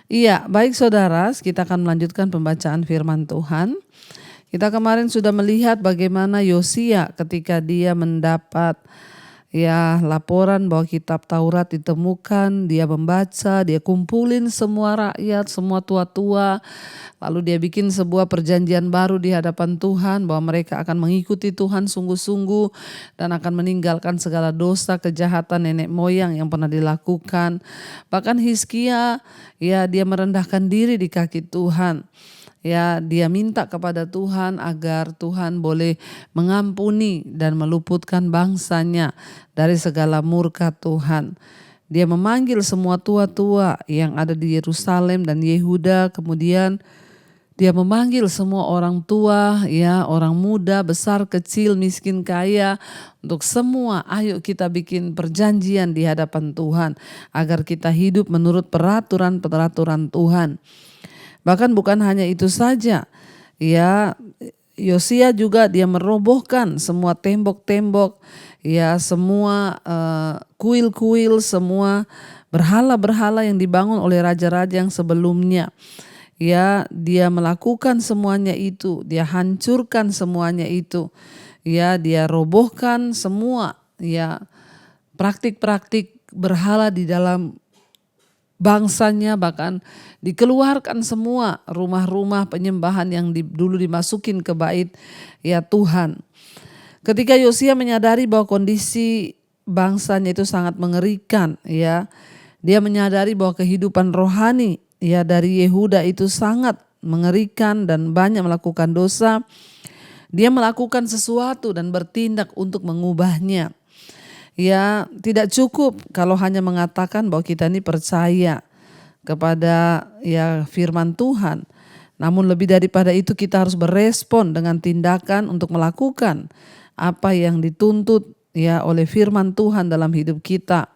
Iya, baik saudara, kita akan melanjutkan pembacaan firman Tuhan. Kita kemarin sudah melihat bagaimana Yosia ketika dia mendapat laporan bahwa kitab Taurat ditemukan, dia membaca, dia kumpulin semua rakyat, semua tua-tua, lalu dia bikin sebuah perjanjian baru di hadapan Tuhan bahwa mereka akan mengikuti Tuhan sungguh-sungguh dan akan meninggalkan segala dosa kejahatan nenek moyang yang pernah dilakukan. Bahkan Hizkia dia merendahkan diri di kaki Tuhan. Dia minta kepada Tuhan agar Tuhan boleh mengampuni dan meluputkan bangsanya dari segala murka Tuhan. Dia memanggil semua tua-tua yang ada di Yerusalem dan Yehuda, kemudian dia memanggil semua orang tua, orang muda, besar, kecil, miskin, kaya, untuk semua ayo kita bikin perjanjian di hadapan Tuhan agar kita hidup menurut peraturan-peraturan Tuhan. Bahkan bukan hanya itu saja, Yosia juga dia merobohkan semua tembok-tembok, semua kuil-kuil, semua berhala-berhala yang dibangun oleh raja-raja yang sebelumnya. Dia melakukan semuanya itu, dia hancurkan semuanya itu. Dia robohkan semua praktik-praktik berhala di dalam bangsanya, bahkan dikeluarkan semua rumah-rumah penyembahan yang dulu dimasukin ke bait Tuhan. Ketika Yosia menyadari bahwa kondisi bangsanya itu sangat mengerikan, dia menyadari bahwa kehidupan rohani dari Yehuda itu sangat mengerikan dan banyak melakukan dosa. Dia melakukan sesuatu dan bertindak untuk mengubahnya. Tidak cukup kalau hanya mengatakan bahwa kita ini percaya kepada firman Tuhan. Namun lebih daripada itu kita harus berespon dengan tindakan untuk melakukan apa yang dituntut oleh firman Tuhan dalam hidup kita.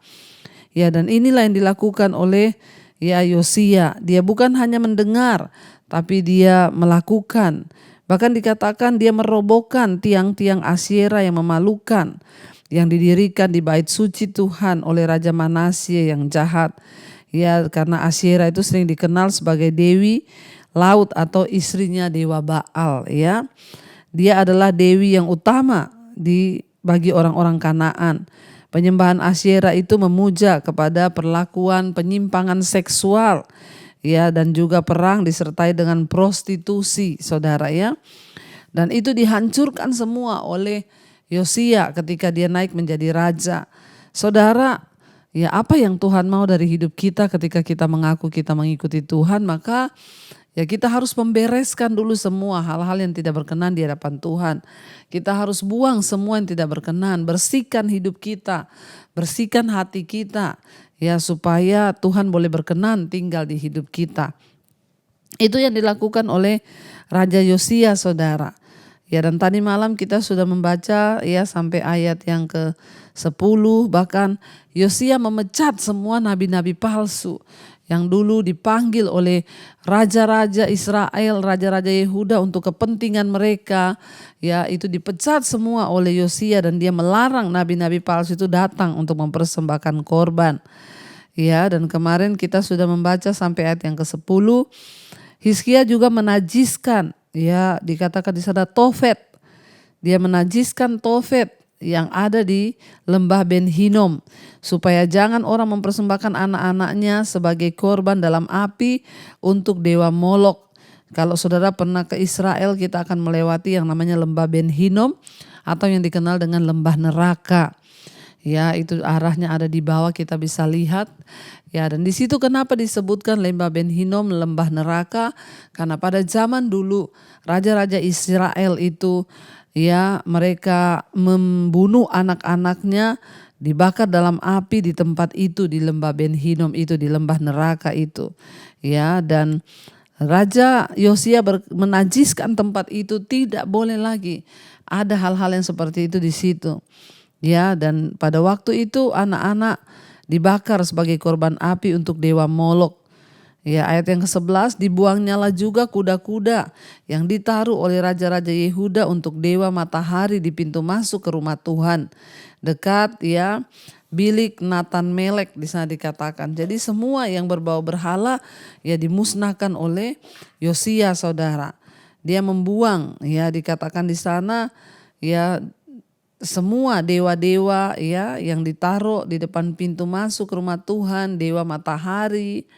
Dan inilah yang dilakukan oleh Yosia. Dia bukan hanya mendengar tapi dia melakukan. Bahkan dikatakan dia merobohkan tiang-tiang Asyera yang memalukan yang didirikan di bait suci Tuhan oleh Raja Manasye yang jahat. Karena Asyera itu sering dikenal sebagai dewi laut atau istrinya dewa Baal. Dia adalah dewi yang utama bagi orang-orang Kanaan. Penyembahan Asyera itu memuja kepada perlakuan penyimpangan seksual, dan juga perang disertai dengan prostitusi, saudara. Dan itu dihancurkan semua oleh Yosia ketika dia naik menjadi raja. Saudara, apa yang Tuhan mau dari hidup kita ketika kita mengaku kita mengikuti Tuhan, maka kita harus membereskan dulu semua hal-hal yang tidak berkenan di hadapan Tuhan. Kita harus buang semua yang tidak berkenan, bersihkan hidup kita, bersihkan hati kita, supaya Tuhan boleh berkenan tinggal di hidup kita. Itu yang dilakukan oleh Raja Yosia, saudara. Dan tadi malam kita sudah membaca sampai ayat yang ke-10, bahkan Yosia memecat semua nabi-nabi palsu yang dulu dipanggil oleh raja-raja Israel, raja-raja Yehuda untuk kepentingan mereka. Itu dipecat semua oleh Yosia dan dia melarang nabi-nabi palsu itu datang untuk mempersembahkan korban. Dan kemarin kita sudah membaca sampai ayat yang ke-10. Hizkia juga menajiskan, dikatakan di sana Tofet. Dia menajiskan Tofet yang ada di lembah Ben Hinom, supaya jangan orang mempersembahkan anak-anaknya sebagai korban dalam api untuk dewa Molok. Kalau saudara pernah ke Israel, kita akan melewati yang namanya lembah Ben Hinom atau yang dikenal dengan lembah neraka. Itu arahnya ada di bawah, kita bisa lihat. Dan di situ kenapa disebutkan lembah Ben Hinom, lembah neraka? Karena pada zaman dulu raja-raja Israel itu mereka membunuh anak-anaknya, dibakar dalam api di tempat itu, di lembah Ben Hinom itu, di lembah neraka itu. Dan Raja Yosia menajiskan tempat itu, tidak boleh lagi ada hal-hal yang seperti itu di situ. Dan pada waktu itu anak-anak dibakar sebagai korban api untuk dewa Molok. Ayat yang ke-11, dibuangnyalah juga kuda-kuda yang ditaruh oleh raja-raja Yehuda untuk dewa matahari di pintu masuk ke rumah Tuhan, dekat bilik Natan Melek di sana dikatakan. Jadi semua yang berbau berhala ya dimusnahkan oleh Yosia, saudara. Dia membuang ya, dikatakan di sana ya, semua dewa-dewa ya yang ditaruh di depan pintu masuk rumah Tuhan, dewa matahari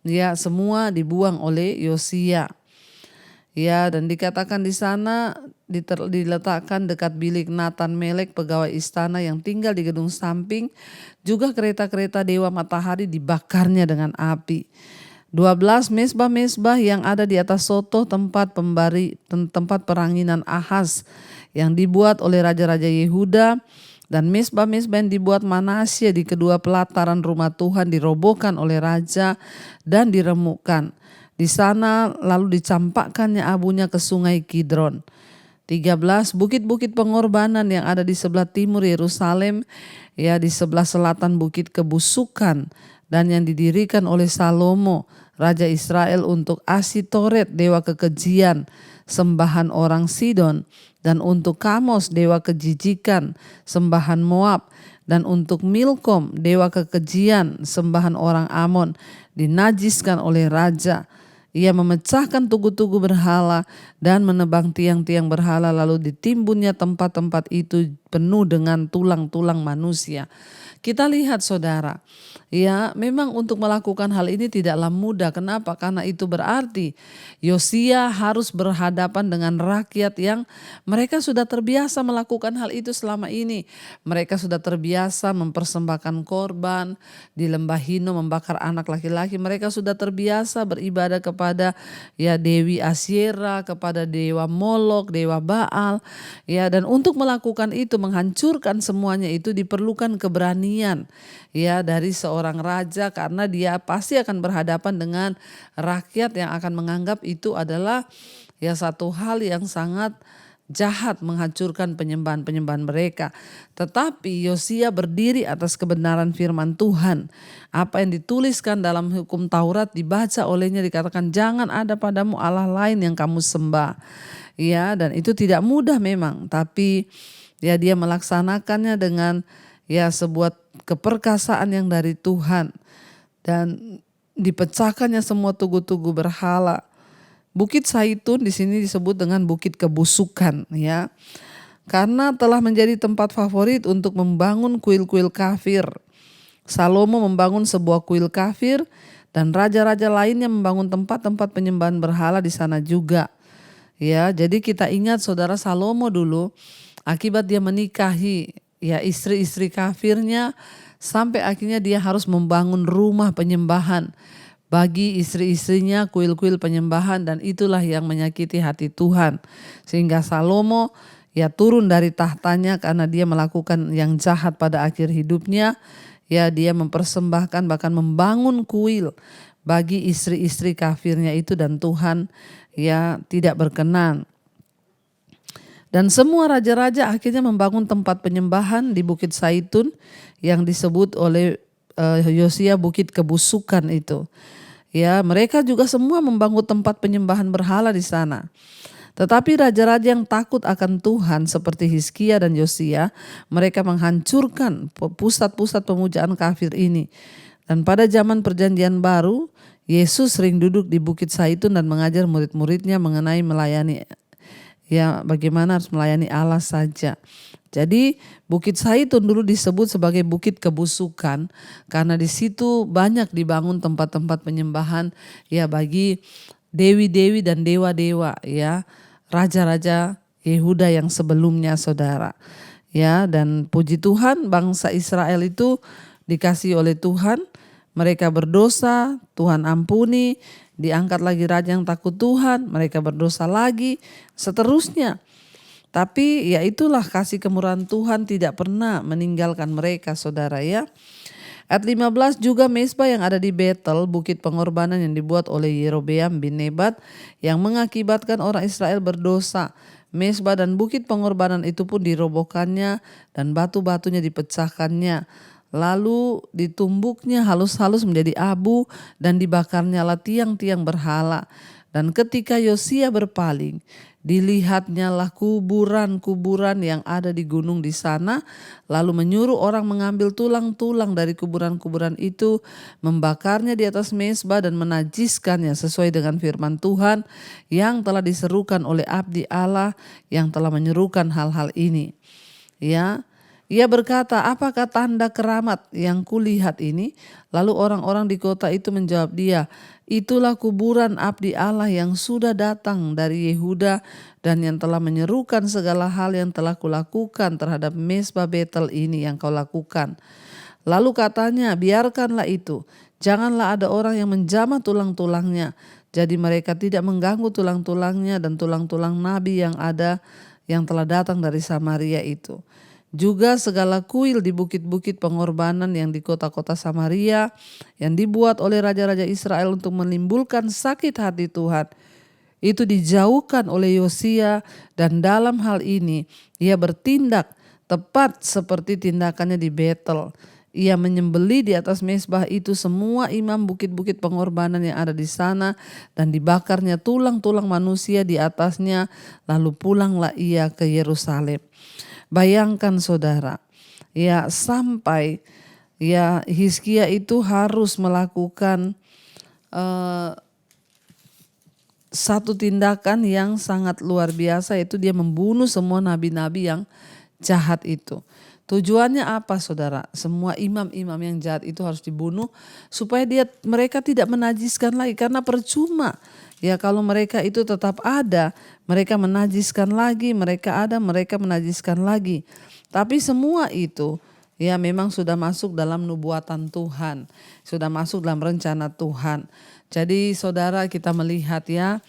ya, semua dibuang oleh Yosia. Ya, dan dikatakan di sana diletakkan dekat bilik Natan Melek, pegawai istana yang tinggal di gedung samping. Juga kereta-kereta dewa matahari dibakarnya dengan api. 12 mesbah-mesbah yang ada di atas soto tempat peranginan Ahaz yang dibuat oleh raja-raja Yehuda, dan mesbah-mesbah yang dibuat Manasye di kedua pelataran rumah Tuhan dirobohkan oleh raja dan diremukkan. Di sana lalu dicampakkannya abunya ke sungai Kidron. 13 bukit-bukit pengorbanan yang ada di sebelah timur Yerusalem, ya di sebelah selatan bukit kebusukan, dan yang didirikan oleh Salomo raja Israel untuk Asitoret dewa kekejian sembahan orang Sidon, dan untuk Kamos dewa kejijikan sembahan Moab, dan untuk Milkom dewa kekejian sembahan orang Amon, dinajiskan oleh raja. Ia memecahkan tugu-tugu berhala dan menebang tiang-tiang berhala, lalu ditimbunnya tempat-tempat itu penuh dengan tulang-tulang manusia. Kita lihat, saudara, ya memang untuk melakukan hal ini tidaklah mudah. Kenapa? Karena itu berarti Yosia harus berhadapan dengan rakyat yang mereka sudah terbiasa melakukan hal itu selama ini. Mereka sudah terbiasa mempersembahkan korban di lembah Hino, membakar anak laki-laki. Mereka sudah terbiasa beribadah kepada ya Dewi Asyera, kepada dewa Molok, dewa Baal. Ya, dan untuk melakukan itu, menghancurkan semuanya itu diperlukan keberanian ya dari seorang raja, karena dia pasti akan berhadapan dengan rakyat yang akan menganggap itu adalah ya satu hal yang sangat jahat, menghancurkan penyembahan-penyembahan mereka. Tetapi Yosia berdiri atas kebenaran firman Tuhan. Apa yang dituliskan dalam hukum Taurat dibaca olehnya, dikatakan jangan ada padamu Allah lain yang kamu sembah. Ya, dan itu tidak mudah memang, tapi ya dia melaksanakannya dengan ya sebuah keperkasaan yang dari Tuhan, dan dipecahkannya semua tugu-tugu berhala. Bukit Zaitun di sini disebut dengan bukit kebusukan ya, karena telah menjadi tempat favorit untuk membangun kuil-kuil kafir. Salomo membangun sebuah kuil kafir, dan raja-raja lainnya membangun tempat-tempat penyembahan berhala di sana juga. Ya, jadi kita ingat saudara, Salomo dulu akibat dia menikahi ya istri-istri kafirnya, sampai akhirnya dia harus membangun rumah penyembahan bagi istri-istrinya, kuil-kuil penyembahan, dan itulah yang menyakiti hati Tuhan. Sehingga Salomo ya turun dari tahtanya karena dia melakukan yang jahat pada akhir hidupnya. Ya, dia mempersembahkan bahkan membangun kuil bagi istri-istri kafirnya itu, dan Tuhan ya tidak berkenan. Dan semua raja-raja akhirnya membangun tempat penyembahan di Bukit Zaitun yang disebut oleh Yosia bukit kebusukan itu. Ya, mereka juga semua membangun tempat penyembahan berhala di sana. Tetapi raja-raja yang takut akan Tuhan seperti Hizkia dan Yosia, mereka menghancurkan pusat-pusat pemujaan kafir ini. Dan pada zaman Perjanjian Baru, Yesus sering duduk di Bukit Zaitun dan mengajar murid-muridnya mengenai melayani, ya bagaimana harus melayani Allah saja. Jadi Bukit Zaitun dulu disebut sebagai bukit kebusukan karena di situ banyak dibangun tempat-tempat penyembahan ya bagi dewi-dewi dan dewa-dewa ya, raja-raja Yehuda yang sebelumnya, saudara. Ya, dan puji Tuhan bangsa Israel itu dikasih oleh Tuhan, mereka berdosa, Tuhan ampuni, diangkat lagi raja yang takut Tuhan, mereka berdosa lagi, seterusnya. Tapi ya itulah kasih kemurahan Tuhan tidak pernah meninggalkan mereka, saudara ya. Ayat 15, juga mesbah yang ada di Betel, bukit pengorbanan yang dibuat oleh Yerobeam bin Nebat yang mengakibatkan orang Israel berdosa. Mesbah dan bukit pengorbanan itu pun dirobohkannya dan batu-batunya dipecahkannya. Lalu ditumbuknya halus-halus menjadi abu dan dibakarnyalah tiang-tiang berhala. Dan ketika Yosia berpaling, Dilihatnyalah kuburan-kuburan yang ada di gunung di sana, lalu menyuruh orang mengambil tulang-tulang dari kuburan-kuburan itu, membakarnya di atas mezbah dan menajiskannya sesuai dengan firman Tuhan yang telah diserukan oleh abdi Allah yang telah menyerukan hal-hal ini. Ya, ia berkata, apakah tanda keramat yang kulihat ini? Lalu orang-orang di kota itu menjawab dia, itulah kuburan abdi Allah yang sudah datang dari Yehuda dan yang telah menyerukan segala hal yang telah kulakukan terhadap mezbah Betel ini yang kau lakukan. Lalu katanya, biarkanlah itu, janganlah ada orang yang menjamah tulang-tulangnya. Jadi mereka tidak mengganggu tulang-tulangnya dan tulang-tulang nabi yang ada yang telah datang dari Samaria itu. Juga segala kuil di bukit-bukit pengorbanan yang di kota-kota Samaria yang dibuat oleh raja-raja Israel untuk menimbulkan sakit hati Tuhan, itu dijauhkan oleh Yosia, dan dalam hal ini ia bertindak tepat seperti tindakannya di Betel. Ia menyembelih di atas mezbah itu semua imam bukit-bukit pengorbanan yang ada di sana dan dibakarnya tulang-tulang manusia di atasnya, lalu pulanglah ia ke Yerusalem. Bayangkan saudara, ya sampai ya Hizkia itu harus melakukan satu tindakan yang sangat luar biasa, yaitu dia membunuh semua nabi-nabi yang jahat itu. Tujuannya apa saudara? Semua imam-imam yang jahat itu harus dibunuh supaya mereka tidak menajiskan lagi, karena percuma. Ya kalau mereka itu tetap ada, mereka menajiskan lagi, mereka menajiskan lagi. Tapi semua itu ya memang sudah masuk dalam nubuatan Tuhan, sudah masuk dalam rencana Tuhan. Jadi saudara, kita melihat ya,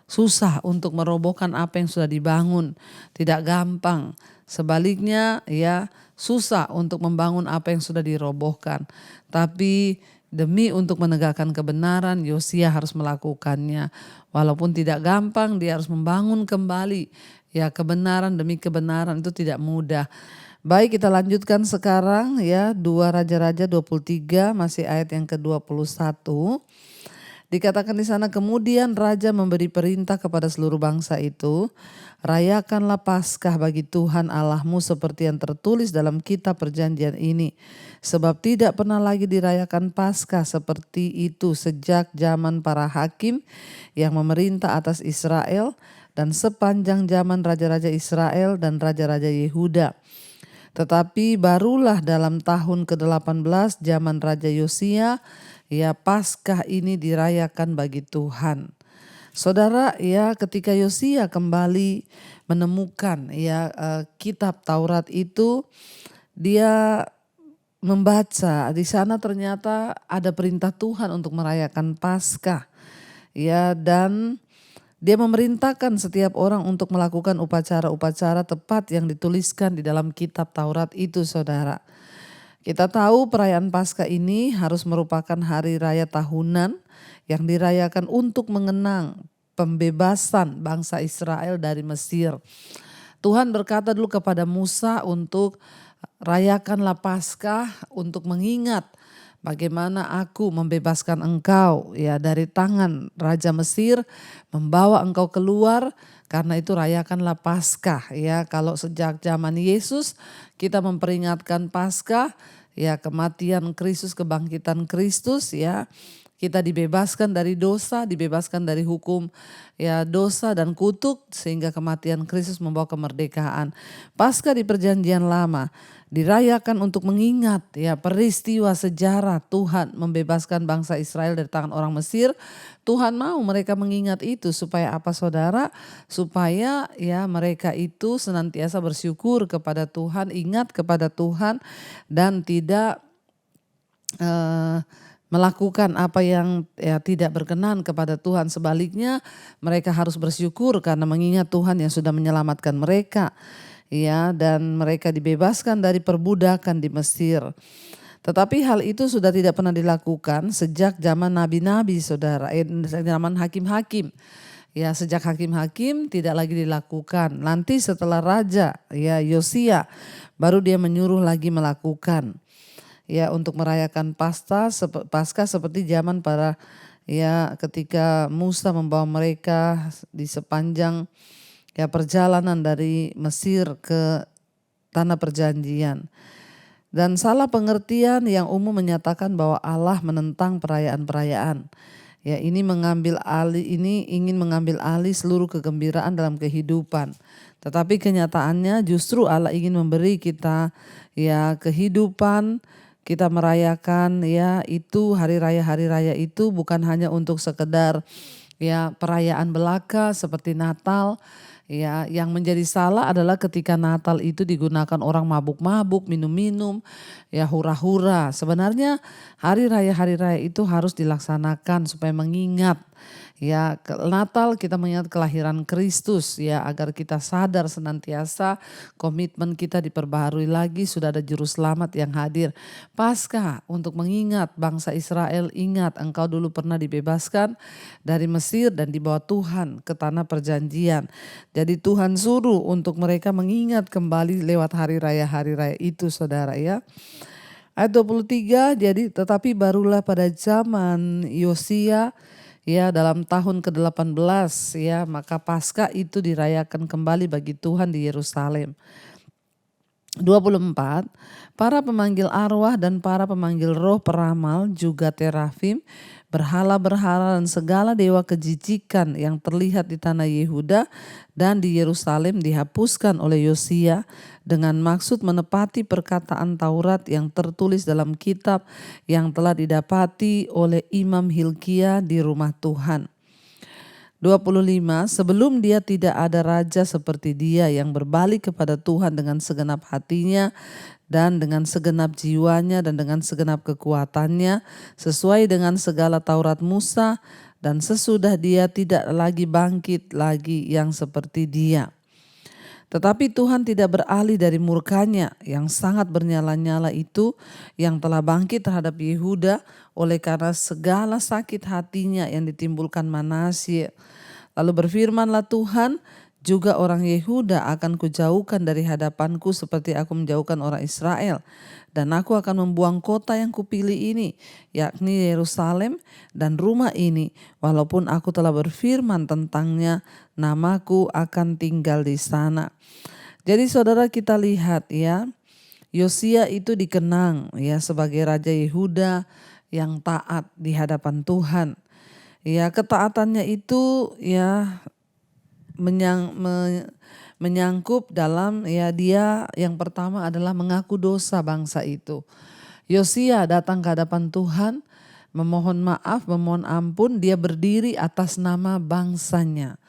susah untuk merobohkan apa yang sudah dibangun, tidak gampang. Sebaliknya ya susah untuk membangun apa yang sudah dirobohkan. Tapi demi untuk menegakkan kebenaran, Yosia harus melakukannya. Walaupun tidak gampang, dia harus membangun kembali. Ya, kebenaran demi kebenaran itu tidak mudah. Baik, kita lanjutkan sekarang ya, 2 Raja-Raja 23 masih ayat yang ke-21. Dikatakan di sana, kemudian raja memberi perintah kepada seluruh bangsa itu, rayakanlah Paskah bagi Tuhan Allahmu seperti yang tertulis dalam kitab perjanjian ini. Sebab tidak pernah lagi dirayakan Paskah seperti itu sejak zaman para hakim yang memerintah atas Israel dan sepanjang zaman raja-raja Israel dan raja-raja Yehuda. Tetapi barulah dalam tahun ke-18 zaman Raja Yosia, ya Paskah ini dirayakan bagi Tuhan. Saudara, ya ketika Yosia kembali menemukan ya kitab Taurat itu, dia membaca di sana ternyata ada perintah Tuhan untuk merayakan Paskah. Ya, dan dia memerintahkan setiap orang untuk melakukan upacara-upacara tepat yang dituliskan di dalam kitab Taurat itu, saudara. Kita tahu perayaan Paskah ini harus merupakan hari raya tahunan yang dirayakan untuk mengenang pembebasan bangsa Israel dari Mesir. Tuhan berkata dulu kepada Musa untuk rayakanlah Paskah untuk mengingat bagaimana aku membebaskan engkau ya dari tangan Raja Mesir, membawa engkau keluar. Karena itu rayakanlah Paskah ya. Kalau sejak zaman Yesus kita memperingatkan Paskah ya, kematian Kristus, kebangkitan Kristus ya. Kita dibebaskan dari dosa, dibebaskan dari hukum ya dosa dan kutuk, sehingga kematian Kristus membawa kemerdekaan. Paskah di perjanjian lama dirayakan untuk mengingat ya peristiwa sejarah Tuhan membebaskan bangsa Israel dari tangan orang Mesir. Tuhan mau mereka mengingat itu supaya apa saudara? Supaya ya mereka itu senantiasa bersyukur kepada Tuhan, ingat kepada Tuhan dan tidak melakukan apa yang ya tidak berkenan kepada Tuhan. Sebaliknya mereka harus bersyukur karena mengingat Tuhan yang sudah menyelamatkan mereka. Ya, dan mereka dibebaskan dari perbudakan di Mesir. Tetapi hal itu sudah tidak pernah dilakukan sejak zaman nabi-nabi saudara, zaman hakim-hakim. Ya, sejak hakim-hakim tidak lagi dilakukan. Nanti setelah raja ya Yosia baru dia menyuruh lagi melakukan. Ya, untuk merayakan Paskah seperti zaman para ya ketika Musa membawa mereka di sepanjang ya perjalanan dari Mesir ke tanah perjanjian. Dan salah pengertian yang umum menyatakan bahwa Allah menentang perayaan-perayaan. Ya, ini ingin mengambil alih seluruh kegembiraan dalam kehidupan. Tetapi kenyataannya justru Allah ingin memberi kita ya kehidupan, kita merayakan ya itu hari raya itu bukan hanya untuk sekedar ya perayaan belaka seperti Natal. Ya, yang menjadi salah adalah ketika Natal itu digunakan orang mabuk-mabuk, minum-minum, ya hura-hura. Sebenarnya hari raya itu harus dilaksanakan supaya mengingat ya Natal kita mengingat kelahiran Kristus ya agar kita sadar senantiasa komitmen kita diperbaharui lagi, sudah ada juru selamat yang hadir. Paskah untuk mengingat bangsa Israel, ingat engkau dulu pernah dibebaskan dari Mesir dan dibawa Tuhan ke tanah perjanjian. Jadi Tuhan suruh untuk mereka mengingat kembali lewat hari raya itu saudara ya. Ayat 23, jadi tetapi barulah pada zaman Yosia ya dalam tahun ke-18 ya maka Paskah itu dirayakan kembali bagi Tuhan di Yerusalem. 24, para pemanggil arwah dan para pemanggil roh peramal juga terafim, berhala-berhala dan segala dewa kejijikan yang terlihat di tanah Yehuda dan di Yerusalem dihapuskan oleh Yosia dengan maksud menepati perkataan Taurat yang tertulis dalam kitab yang telah didapati oleh Imam Hilkia di rumah Tuhan. 25, sebelum dia tidak ada raja seperti dia yang berbalik kepada Tuhan dengan segenap hatinya dan dengan segenap jiwanya dan dengan segenap kekuatannya sesuai dengan segala Taurat Musa, dan sesudah dia tidak lagi bangkit lagi yang seperti dia. Tetapi Tuhan tidak beralih dari murkanya yang sangat bernyala-nyala itu yang telah bangkit terhadap Yehuda oleh karena segala sakit hatinya yang ditimbulkan Manasye. Lalu berfirmanlah Tuhan, juga orang Yehuda akan kujauhkan dari hadapanku seperti aku menjauhkan orang Israel. Dan aku akan membuang kota yang kupilih ini, yakni Yerusalem dan rumah ini. Walaupun aku telah berfirman tentangnya, namaku akan tinggal di sana. Jadi saudara kita lihat ya, Yosia itu dikenang ya sebagai Raja Yehuda yang taat di hadapan Tuhan. Ya ketaatannya itu ya menyangkup dalam ya dia yang pertama adalah mengaku dosa bangsa itu. Yosia datang ke hadapan Tuhan, memohon maaf, memohon ampun, dia berdiri atas nama bangsanya.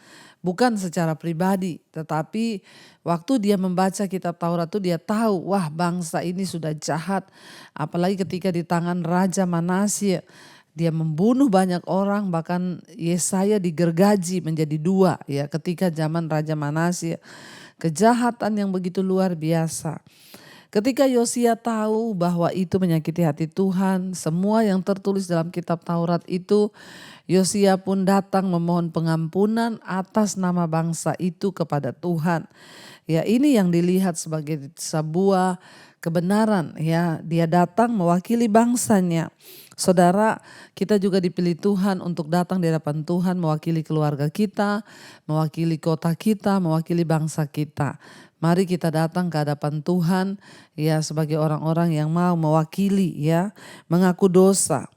Bukan secara pribadi, tetapi waktu dia membaca kitab Taurat itu dia tahu, wah bangsa ini sudah jahat. Apalagi ketika di tangan Raja Manasye, dia membunuh banyak orang, bahkan Yesaya digergaji menjadi dua ya ketika zaman Raja Manasye. Kejahatan yang begitu luar biasa. Ketika Yosia tahu bahwa itu menyakiti hati Tuhan, semua yang tertulis dalam kitab Taurat itu, Yosia pun datang memohon pengampunan atas nama bangsa itu kepada Tuhan. Ya ini yang dilihat sebagai sebuah kebenaran ya, dia datang mewakili bangsanya. Saudara, kita juga dipilih Tuhan untuk datang di hadapan Tuhan mewakili keluarga kita, mewakili kota kita, mewakili bangsa kita. Mari kita datang ke hadapan Tuhan ya sebagai orang-orang yang mau mewakili ya, mengaku dosa.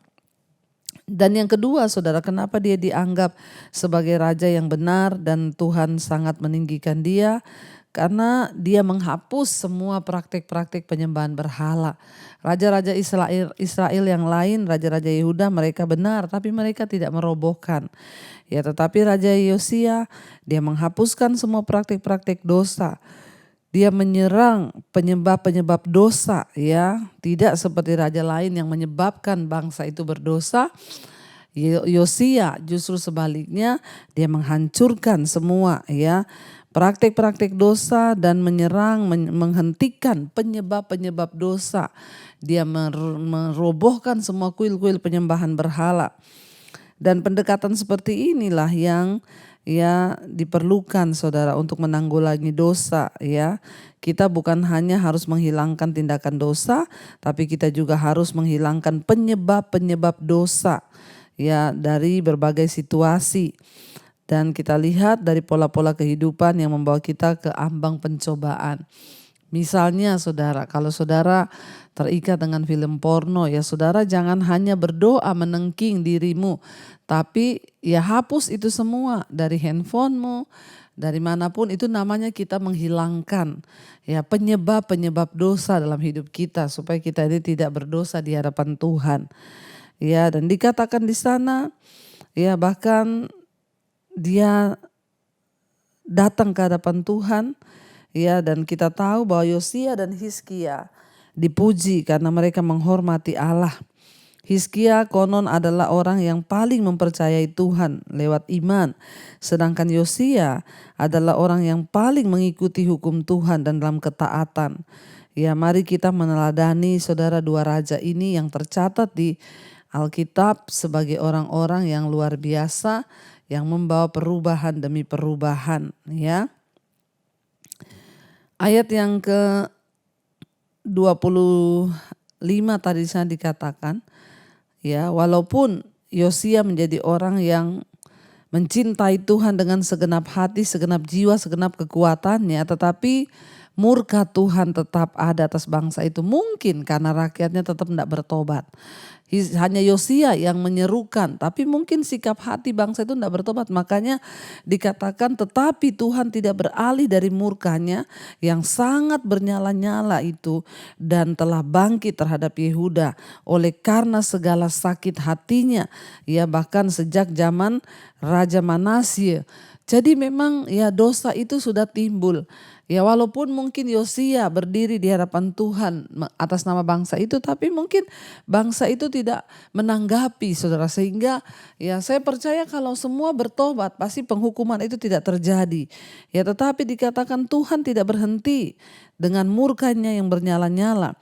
Dan yang kedua saudara, kenapa dia dianggap sebagai raja yang benar dan Tuhan sangat meninggikan dia? Karena dia menghapus semua praktik-praktik penyembahan berhala. Raja-raja Israel yang lain, raja-raja Yehuda mereka benar tapi mereka tidak merobohkan. Ya tetapi Raja Yosia dia menghapuskan semua praktik-praktik dosa. Dia menyerang penyebab-penyebab dosa ya. Tidak seperti raja lain yang menyebabkan bangsa itu berdosa. Yosia justru sebaliknya dia menghancurkan semua ya praktik-praktik dosa dan menghentikan penyebab-penyebab dosa. Dia merobohkan semua kuil-kuil penyembahan berhala. Dan pendekatan seperti inilah yang ya diperlukan saudara untuk menanggulangi dosa ya. Kita bukan hanya harus menghilangkan tindakan dosa, tapi kita juga harus menghilangkan penyebab-penyebab dosa ya dari berbagai situasi. Dan kita lihat dari pola-pola kehidupan yang membawa kita ke ambang pencobaan. Misalnya saudara, kalau saudara terikat dengan film porno, ya saudara jangan hanya berdoa menengking dirimu, tapi ya hapus itu semua dari handphonemu, dari manapun. Itu namanya kita menghilangkan ya penyebab-penyebab dosa dalam hidup kita, supaya kita ini tidak berdosa di hadapan Tuhan. Ya, dan dikatakan di sana ya bahkan dia datang ke hadapan Tuhan. Ya, dan kita tahu bahwa Yosia dan Hizkia dipuji karena mereka menghormati Allah. Hizkia konon adalah orang yang paling mempercayai Tuhan lewat iman, sedangkan Yosia adalah orang yang paling mengikuti hukum Tuhan dan dalam ketaatan. Ya, mari kita meneladani saudara dua raja ini yang tercatat di Alkitab sebagai orang-orang yang luar biasa, yang membawa perubahan demi perubahan, ya. Ayat yang ke-25 tadi saya dikatakan, ya, walaupun Yosia menjadi orang yang mencintai Tuhan dengan segenap hati, segenap jiwa, segenap kekuatannya, tetapi murka Tuhan tetap ada atas bangsa itu. Mungkin karena rakyatnya tetap tidak bertobat. Hanya Yosia yang menyerukan, tapi mungkin sikap hati bangsa itu tidak bertobat. Makanya dikatakan tetapi Tuhan tidak beralih dari murkanya yang sangat bernyala-nyala itu, dan telah bangkit terhadap Yehuda oleh karena segala sakit hatinya, ya bahkan sejak zaman Raja Manasye. Jadi memang ya dosa itu sudah timbul. Ya walaupun mungkin Yosia berdiri di hadapan Tuhan atas nama bangsa itu, tapi mungkin bangsa itu tidak menanggapi saudara, sehingga ya saya percaya kalau semua bertobat pasti penghukuman itu tidak terjadi. Ya tetapi dikatakan Tuhan tidak berhenti dengan murkanya yang bernyala-nyala.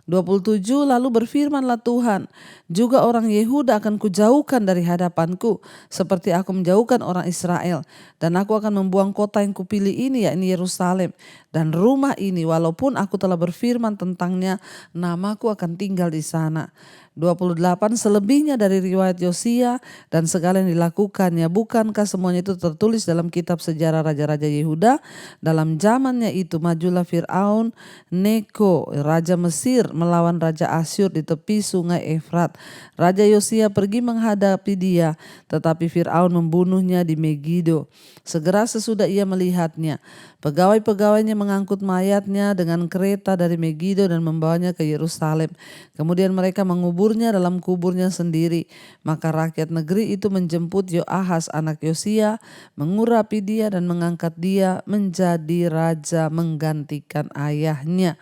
27, lalu berfirmanlah Tuhan, juga orang Yehuda akan kujauhkan dari hadapanku, seperti aku menjauhkan orang Israel. Dan aku akan membuang kota yang kupilih ini, yakni Yerusalem. Dan rumah ini walaupun aku telah berfirman tentangnya, namaku akan tinggal di sana. 28, selebihnya dari riwayat Yosia dan segala yang dilakukannya, bukankah semuanya itu tertulis dalam kitab sejarah raja-raja Yehuda? Dalam zamannya itu majulah Fir'aun Neko, raja Mesir, melawan raja Asyur di tepi sungai Efrat. Raja Yosia pergi menghadapi dia, tetapi Fir'aun membunuhnya di Megido. Segera sesudah ia melihatnya, pegawai-pegawainya mengangkut mayatnya dengan kereta dari Megido dan membawanya ke Yerusalem. Kemudian mereka menguburnya dalam kuburnya sendiri. Maka rakyat negeri itu menjemput Yoahas anak Yosia, mengurapi dia dan mengangkat dia menjadi raja menggantikan ayahnya.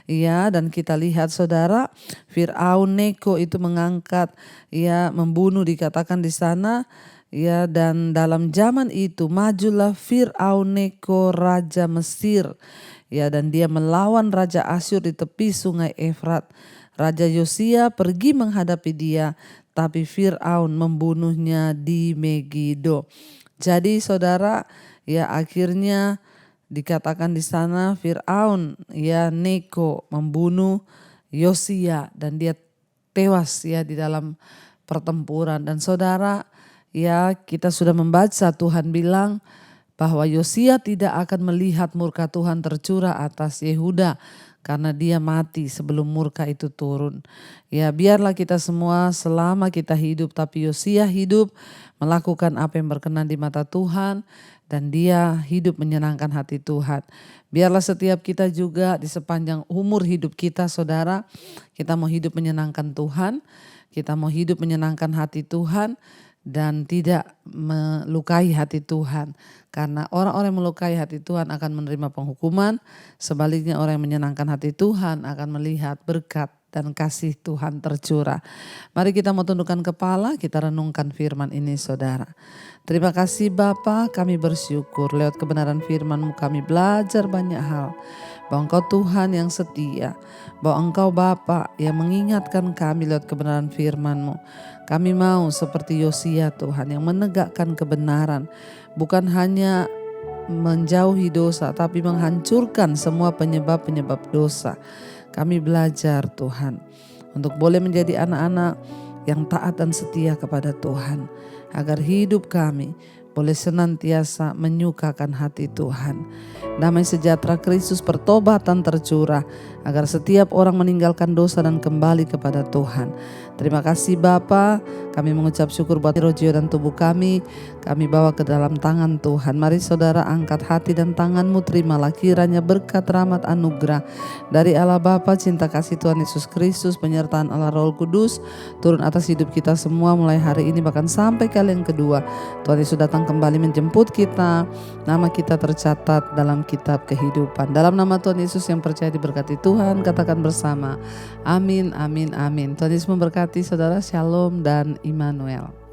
Ya, dan kita lihat saudara, Fir'aun Neko itu mengangkat, ya membunuh, dikatakan di sana. Ya, dan dalam zaman itu majulah Fir'aun Neko raja Mesir. Ya, dan dia melawan raja Asyur di tepi sungai Efrat. Raja Yosia pergi menghadapi dia, tapi Fir'aun membunuhnya di Megido. Jadi saudara, ya akhirnya dikatakan di sana Fir'aun ya Neko membunuh Yosia dan dia tewas ya di dalam pertempuran. Dan saudara, ya kita sudah membaca Tuhan bilang bahwa Yosia tidak akan melihat murka Tuhan tercurah atas Yehuda karena dia mati sebelum murka itu turun. Ya biarlah kita semua selama kita hidup, tapi Yosia hidup melakukan apa yang berkenan di mata Tuhan dan dia hidup menyenangkan hati Tuhan. Biarlah setiap kita juga di sepanjang umur hidup kita saudara, kita mau hidup menyenangkan Tuhan, kita mau hidup menyenangkan hati Tuhan dan tidak melukai hati Tuhan. Karena orang-orang yang melukai hati Tuhan akan menerima penghukuman. Sebaliknya orang yang menyenangkan hati Tuhan akan melihat berkat dan kasih Tuhan tercurah. Mari kita mau tundukkan kepala, kita renungkan firman ini saudara. Terima kasih Bapa, kami bersyukur lewat kebenaran firman-Mu kami belajar banyak hal. Bahwa Engkau Tuhan yang setia, bahwa Engkau Bapa yang mengingatkan kami lewat kebenaran firman-Mu. Kami mau seperti Yosia Tuhan yang menegakkan kebenaran, bukan hanya menjauhi dosa tapi menghancurkan semua penyebab-penyebab dosa. Kami belajar Tuhan untuk boleh menjadi anak-anak yang taat dan setia kepada Tuhan, agar hidup kami boleh senantiasa menyukakan hati Tuhan. Damai sejahtera Kristus pertobatan tercurah agar setiap orang meninggalkan dosa dan kembali kepada Tuhan. Terima kasih Bapa, kami mengucap syukur buat roh, jiwa dan tubuh kami bawa ke dalam tangan Tuhan. Mari saudara angkat hati dan tanganmu, terimalah kiranya berkat rahmat anugerah dari Allah Bapa, cinta kasih Tuhan Yesus Kristus, penyertaan Allah Roh Kudus turun atas hidup kita semua mulai hari ini bahkan sampai kali yang kedua. Tuhan Yesus datang kembali menjemput kita, nama kita tercatat dalam kitab kehidupan. Dalam nama Tuhan Yesus yang percaya diberkati Tuhan, katakan bersama, amin, amin, amin. Tuhan Yesus memberkati saudara, shalom dan Immanuel.